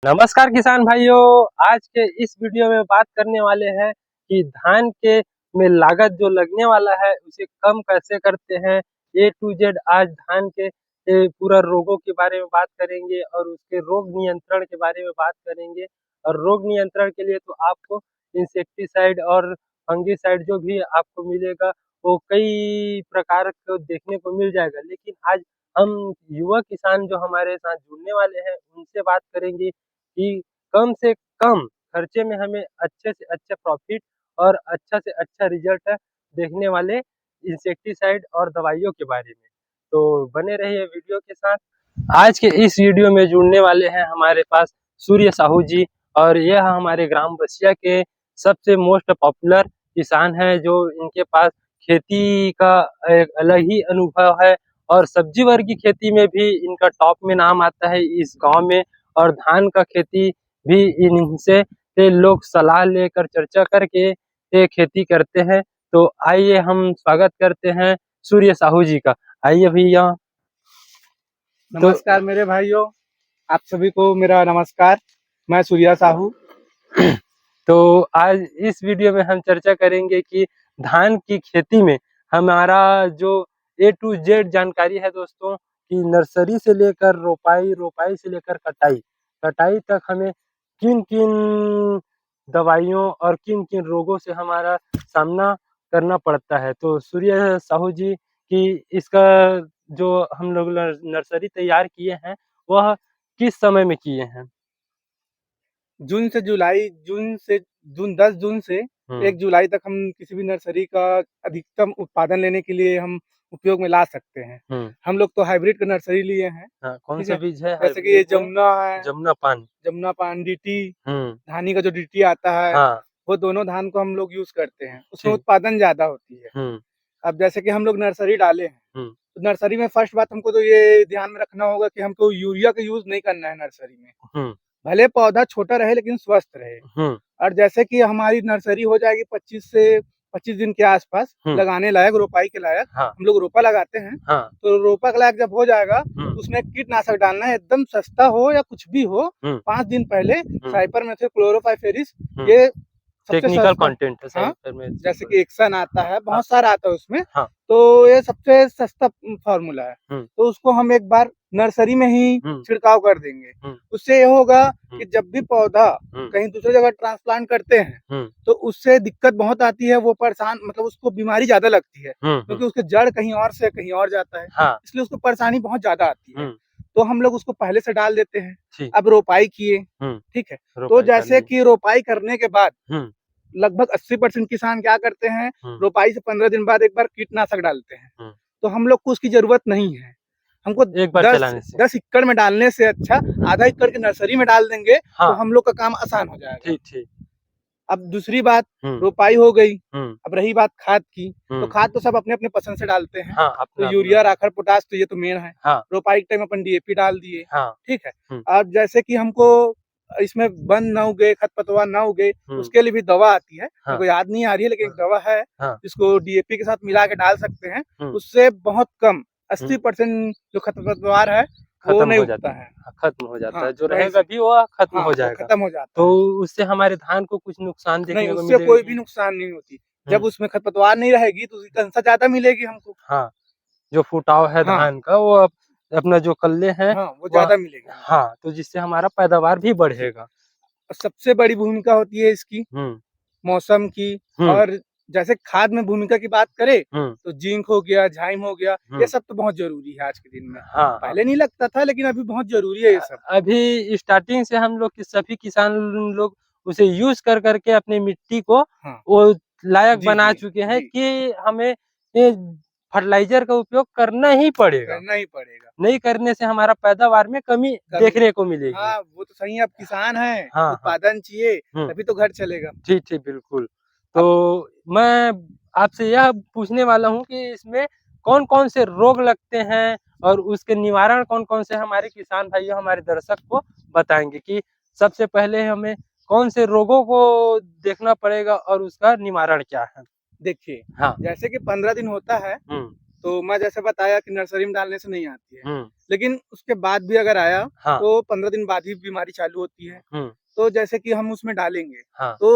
नमस्कार किसान भाइयों। आज के इस वीडियो में बात करने वाले हैं कि धान के में लागत जो लगने वाला है उसे कम कैसे करते हैं। ए टू जेड आज धान के पूरा रोगों के बारे में बात करेंगे और उसके रोग नियंत्रण के बारे में बात करेंगे। और रोग नियंत्रण के लिए तो आपको इंसेक्टिसाइड और फंगिसाइड जो भी आपको मिलेगा वो कई प्रकार को देखने को मिल जाएगा। लेकिन आज हम युवा किसान जो हमारे साथ जुड़ने वाले हैं उनसे बात करेंगे कि कम से कम खर्चे में हमें अच्छे से अच्छा प्रॉफिट और अच्छा से अच्छा रिजल्ट देखने वाले इंसेक्टिसाइड और दवाइयों के बारे में। तो बने रहिए वीडियो के साथ। आज के इस वीडियो में जुड़ने वाले हैं हमारे पास सूर्य साहू जी, और यह हमारे ग्राम बसिया के सबसे मोस्ट पॉपुलर किसान है जो इनके पास खेती का एक अलग ही अनुभव है और सब्जी वर्ग की खेती में भी इनका टॉप में नाम आता है इस गांव में। और धान का खेती भी इनसे लोग सलाह लेकर चर्चा करके खेती करते हैं। तो आइए हम स्वागत करते हैं सूर्य साहू जी का। आइए भैया। नमस्कार मेरे भाइयों, आप सभी को मेरा नमस्कार। मैं सूर्या साहू। तो आज इस वीडियो में हम चर्चा करेंगे कि धान की खेती में हमारा जो ए टू जेड जानकारी है दोस्तों, कि नर्सरी से लेकर रोपाई, रोपाई से लेकर कटाई, कटाई तक हमें किन किन दवाइयों और किन किन रोगों से हमारा सामना करना पड़ता है। तो सूर्य साहू जी की इसका जो हम लोग नर्सरी तैयार किए हैं वह किस समय में किए हैं? जून से जुलाई, जून से जून 10 जून से 1 जुलाई तक हम किसी भी नर्सरी का अधिकतम उत्पादन लेने के लिए हम उपयोग में ला सकते हैं। हम लोग तो हाइब्रिड का नर्सरी लिए हैं। हाँ, कौन ठीक सा है, बीज है जैसे कि ये हाइब्रिड में? जमुना है, जमुना पान। जमुना पान डीटी, हम्म। धानी का जो डीटी आता है, हाँ। वो दोनों धान को हम लोग यूज करते हैं। उसमें ठीक। उत्पादन ज्यादा होती है। अब जैसे कि हम लोग नर्सरी डाले हैं, तो नर्सरी में फर्स्ट बात हमको तो ये ध्यान में रखना होगा कि हमको यूरिया का यूज नहीं करना है नर्सरी में। भले पौधा छोटा रहे लेकिन स्वस्थ रहे। और जैसे कि हमारी नर्सरी हो जाएगी 25 से 25 दिन के आसपास लगाने लायक, रोपाई के लायक। हम लोग रोपा लगाते हैं। तो रोपा के लायक जब हो जाएगा तो उसमें कीटनाशक डालना है, एकदम सस्ता हो या कुछ भी हो। 5 दिन पहले साइपर में थे क्लोरोपाइफेरिस, ये टेक्निकल कंटेंट है हाँ, साइपर में। जैसे कि एक्शन आता है, बहुत सारा आता है उसमें। हाँ। तो ये सबसे सस्ता फार्मूला है। तो उसको हम एक बार नर्सरी में ही छिड़काव कर देंगे। उससे ये होगा कि जब भी पौधा कहीं दूसरी जगह ट्रांसप्लांट करते हैं तो उससे दिक्कत बहुत आती है। वो परेशान, मतलब उसको बीमारी ज्यादा लगती है क्योंकि उसके जड़ कहीं और से कहीं और जाता है। इसलिए उसको परेशानी बहुत ज्यादा आती है। तो हम लोग उसको पहले से डाल देते हैं। अब रोपाई किए, ठीक है, तो जैसे कि रोपाई करने के बाद लगभग 80% किसान क्या करते हैं, रोपाई से 15 दिन बाद एक बार कीटनाशक डालते हैं। तो हम लोग को उसकी जरूरत नहीं है। हमको एक बार 10 एकड़ में डालने से अच्छा आधा एकड़ की नर्सरी में डाल देंगे। तो हम लोग का काम आसान हो जाएगा। ठीक। अब दूसरी बात, रोपाई हो गई। अब रही बात खाद की, तो खाद तो सब अपने अपने पसंद से डालते हैं। तो यूरिया, राखड़, पोटास तो ये तो मेन है। रोपाई के टाइम अपन डीएपी डाल दिए। ठीक है। अब जैसे कि हमको इसमें बन न उगे, खरपतवार न उगे, उसके लिए भी दवा आती है। मेरे को याद नहीं आ रही है, लेकिन एक दवा है जिसको डीएपी के साथ मिला के डाल सकते हैं। उससे बहुत कम 80% जो खरपतवार है वो नहीं उगता है, खत्म हो जाता है। जो रहेगा भी वो खत्म हो जाएगा, खत्म हो जाता तो है। उससे हमारे धान को कुछ नुकसान नहीं, देखने को उससे मिलेगा? कोई भी नुकसान नहीं होती। जब उसमें खरपतवार नहीं रहेगी तो उसकी कंसा ज्यादा मिलेगी हमको। हाँ, जो फुटाव है धान का वो अपना जो कल्ले हैं वो ज्यादा मिलेगी। हाँ, तो जिससे हमारा पैदावार भी बढ़ेगा। सबसे बड़ी भूमिका होती है इसकी मौसम की। और जैसे खाद में भूमिका की बात करें तो जिंक हो गया, झाइम हो गया, ये सब तो बहुत जरूरी है आज के दिन में। पहले नहीं लगता था लेकिन अभी बहुत जरूरी है ये सब। अभी स्टार्टिंग से हम लोग सभी किसान लोग उसे यूज कर करके अपनी मिट्टी को वो लायक बना चुके हैं कि हमें ये फर्टिलाइजर का उपयोग करना ही पड़ेगा। नहीं करने से हमारा पैदावार में कमी देखने को मिलेगी। वो तो सही है। अब किसान है, उत्पादन चाहिए, तभी तो घर चलेगा। ठीक बिल्कुल। तो मैं आपसे यह पूछने वाला हूँ कि इसमें कौन कौन से रोग लगते हैं और उसके निवारण कौन कौन से हमारे किसान भाइयों, हमारे दर्शक को बताएंगे कि सबसे पहले हमें कौन से रोगों को देखना पड़ेगा और उसका निवारण क्या है? देखिए, जैसे कि 15 दिन होता है तो मैं जैसे बताया कि नर्सरी में डालने से नहीं आती है, लेकिन उसके बाद भी अगर आया तो 15 दिन बाद ही बीमारी चालू होती है। तो जैसे कि हम उसमें डालेंगे तो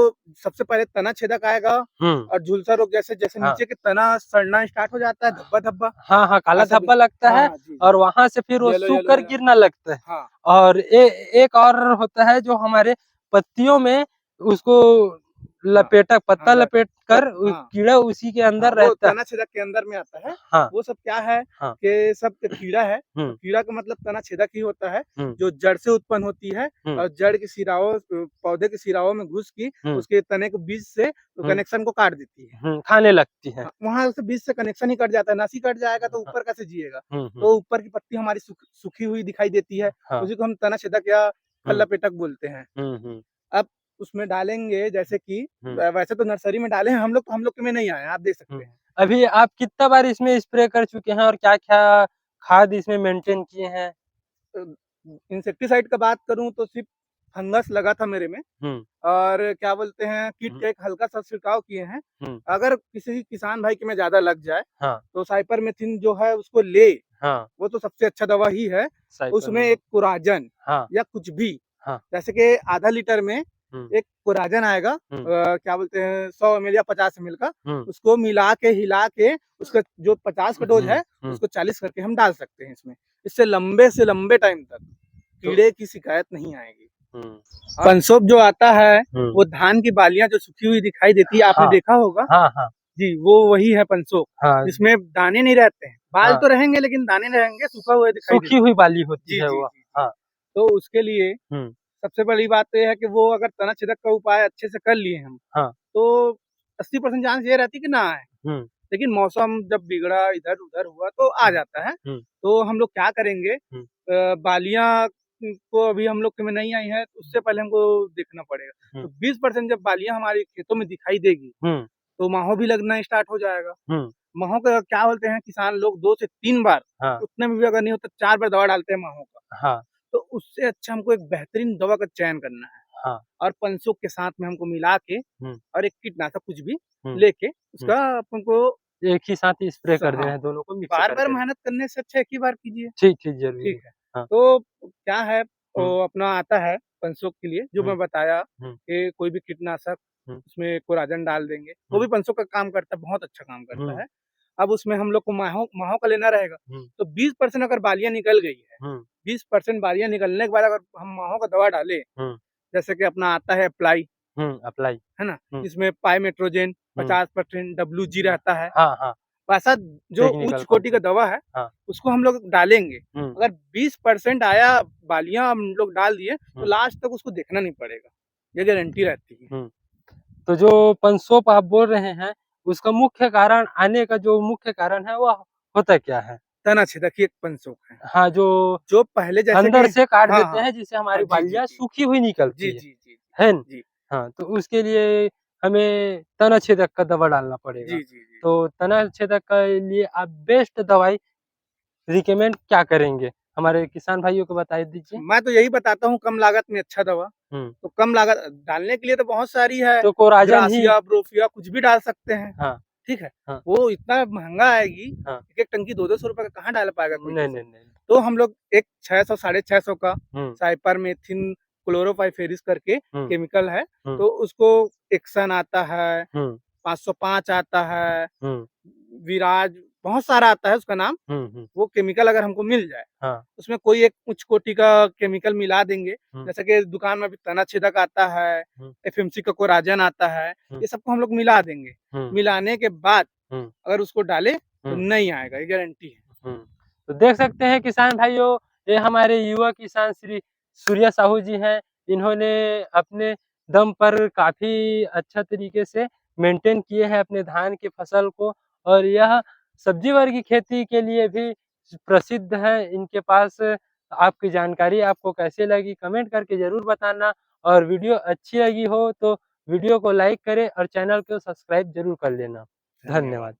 सबसे पहले तना छेदक आएगा और झुलसा रोग जैसे जैसे नीचे के तना सड़ना स्टार्ट हो जाता है, धब्बा धब्बा, हाँ, काला धब्बा लगता है और वहां से फिर वो सूख गिरना लगता है। और एक और होता है जो हमारे पत्तियों में उसको पत्ता लपेट कर कीड़ा उसी के अंदर रहता है, तना छेदक के अंदर में आता है। वो सब क्या है कि सब कीड़ा है। तो कीड़ा का मतलब तना छेदक ही होता है जो जड़ से उत्पन्न होती है और जड़ के सिराओं पौधे के सिराओं में घुस की उसके तने के बीज से तो कनेक्शन को काट देती है, खाने लगती है। वहां से बीज से कनेक्शन ही कट जाता है, नस ही कट जाएगा तो ऊपर कैसे जिएगा। तो ऊपर की पत्ती हमारी सूखी हुई दिखाई देती है, उसी को हम तना छेदक या फल लपेटक बोलते हैं। अब उसमें डालेंगे जैसे कि वैसे तो नर्सरी में डाले हैं हम लोग में नहीं आए, आप देख सकते हैं। अभी आप कितना बार इसमें स्प्रे कर चुके हैं और क्या क्या खाद इसमें मेंटेन किए हैं? इंसेक्टिसाइड का बात करूं तो सिर्फ फंगस लगा था मेरे में और क्या बोलते हैं कीट का एक हल्का सा छिड़काव किए हैं। अगर किसी किसान भाई के में ज्यादा लग जाए तो साइपरमेथ्रिन जो है उसको ले, वो तो सबसे अच्छा दवा ही है। उसमें एक कोराजन या कुछ भी जैसे कि आधा लीटर में एक कोराजन आएगा, क्या बोलते हैं 100 ml या 50 ml का, उसको मिला के हिला के उसका जो 50 का डोज है उसको 40 करके हम डाल सकते हैं इसमें। इससे लंबे से लंबे टाइम तक कीड़े की शिकायत नहीं आएगी। पंसोप जो आता है वो धान की बालियां जो सूखी हुई दिखाई देती है, आपने देखा होगा जी, वो वही है पंसोप, जिसमें दाने नहीं रहते हैं, बाल तो रहेंगे लेकिन दाने नहीं रहेंगे, सूखा हुआ दिखाई सूखी हुई बाली होती है वो। तो उसके लिए सबसे बड़ी बात तो यह है कि वो अगर तना छेदक का उपाय अच्छे से कर लिए हम तो 80% चांस ये रहती कि ना आए, लेकिन मौसम जब बिगड़ा इधर उधर हुआ तो आ जाता है। तो हम लोग क्या करेंगे, बालियां को अभी हम लोग में नहीं आई है, उससे पहले हमको देखना पड़ेगा। तो 20% जब बालियां हमारे खेतों में दिखाई देगी तो माहो भी लगना स्टार्ट हो जाएगा। माहो का क्या बोलते हैं किसान लोग 2 से 3 बार, उतने में भी अगर नहीं होता 4 बार दवा डालते हैं माहो का। तो उससे अच्छा हमको एक बेहतरीन दवा का चयन करना है और पंसोप के साथ में हमको मिला के और एक कीटनाशक कुछ भी लेके उसका अपन को एक ही साथ ही स्प्रे कर देना है, दोनों को मिक्स बार बार मेहनत करने से अच्छा एक ही बार कीजिए। ठीक जरूरी है। तो क्या है वो अपना आता है पंसोप के लिए जो मैं बताया कि कोई भी कीटनाशक उसमें कोराजन डाल देंगे, वो भी पंसोप का काम करता है, बहुत अच्छा काम करता है। अब उसमें हम लोग को माहो का लेना रहेगा तो 20% अगर बालियां निकल गई है, 20% बालियां निकलने के बाद अगर हम माहो का दवा डाले, जैसे कि अपना आता है अप्लाई है ना, इसमें पाइमेट्रोजेन 50% WG रहता है। वैसा जो उच्च कोटि का दवा है उसको हम लोग डालेंगे। अगर 20% आया बालियां हम लोग डाल दिए तो लास्ट तक उसको देखना नहीं पड़ेगा, ये गारंटी रहती है। तो जो पंसोप आप बोल रहे हैं उसका मुख्य कारण आने का जो मुख्य कारण है वो होता क्या है? तना छेदक एक पंसोप है। जो पहले जैसे अंदर से काट देते हैं जिससे हमारी बालियां सूखी हुई निकलती है ना? तो उसके लिए हमें तना छेदक का दवा डालना पड़ेगा। तो तना छेदक के लिए आप बेस्ट दवाई रिकमेंड क्या करेंगे? हमारे किसान भाइयों को बता दीजिए। मैं तो यही बताता हूँ कम लागत में अच्छा दवा। तो कम लागत डालने के लिए तो बहुत सारी है, तो कोराजन ही ब्रोफिया कुछ भी डाल सकते हैं। ठीक है। वो इतना महंगा आएगी, एक टंकी 200-200 रुपए का कहाँ डाल पाएगा कोई? नहीं। तो हम लोग एक 600 650 का साइपरमेथ्रिन क्लोरोपाइरिफेस करके केमिकल है, तो उसको एक्सन आता है, 505 आता है, विराज बहुत सारा आता है उसका नाम। वो केमिकल अगर हमको मिल जाए उसमें कोई एक उच्च कोटि का केमिकल मिला देंगे, जैसे कि दुकान में भी तना छेदक आता है, FMC का कोराजन आता है, ये सबको हम लोग मिला देंगे। मिलाने के बाद अगर उसको डाले तो नहीं आएगा, ये गारंटी है। तो देख सकते हैं किसान भाइयों, ये हमारे युवा किसान श्री सूर्या साहू जी हैं। इन्होंने अपने दम पर काफी अच्छा तरीके से मेंटेन किए हैं अपने धान की फसल को, और यह सब्जी वर्ग की खेती के लिए भी प्रसिद्ध है। इनके पास आपकी जानकारी आपको कैसे लगी कमेंट करके जरूर बताना, और वीडियो अच्छी लगी हो तो वीडियो को लाइक करें और चैनल को सब्सक्राइब जरूर कर लेना। धन्यवाद।